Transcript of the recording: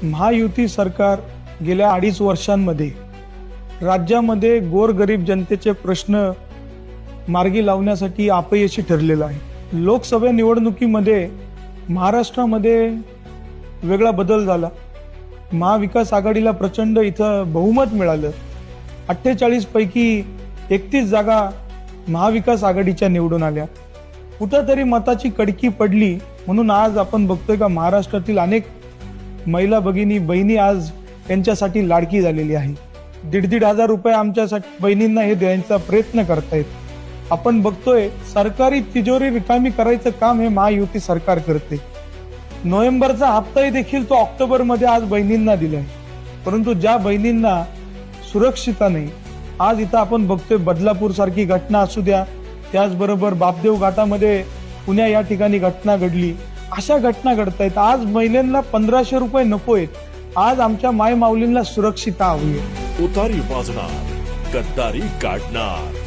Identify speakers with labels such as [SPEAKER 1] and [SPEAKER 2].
[SPEAKER 1] महायुती सरकार गेल्या 2.5 वर्षांमध्ये राज्यामध्ये गोरगरीब जनतेचे प्रश्न मार्गी लावण्यासाठी अपयशी ठरलेलं आहे। लोकसभा निवडणुकीमध्ये महाराष्ट्रामध्ये वेगळा बदल झाला। महाविकास आघाडीला प्रचंड इथं बहुमत मिळालं। 48 पैकी 31 जागा महाविकास आघाडीच्या निवडून आल्या। कुठंतरी मताची कडकी पडली म्हणून आज आपण बघतोय का महाराष्ट्रातील अनेक महिला भगिनी बहिणी आज त्यांच्यासाठी लाडकी झालेली आहे। 1,500 रुपये आमच्यासाठी बहिणींना हे द्यायचा प्रयत्न करतायत। आपण बघतोय सरकारी तिजोरी रिकामी करायचं काम हे महायुती सरकार करते। नोव्हेंबरचा हप्ताही देखील तो ऑक्टोबरमध्ये आज बहिणींना दिलाय, परंतु ज्या बहिणींना सुरक्षितता नाही, आज इथं आपण बघतोय बदलापूर सारखी घटना असू द्या, त्याचबरोबर बापदेव घाटामध्ये पुण्या या ठिकाणी घटना घडली, अशा घटना घडतायत। आज महिलांना 1500 रुपये नकोयत, आज आमच्या माय माऊलींना सुरक्षितता हवी आहे।
[SPEAKER 2] उतारी वाजणार, गद्दारी काढणार।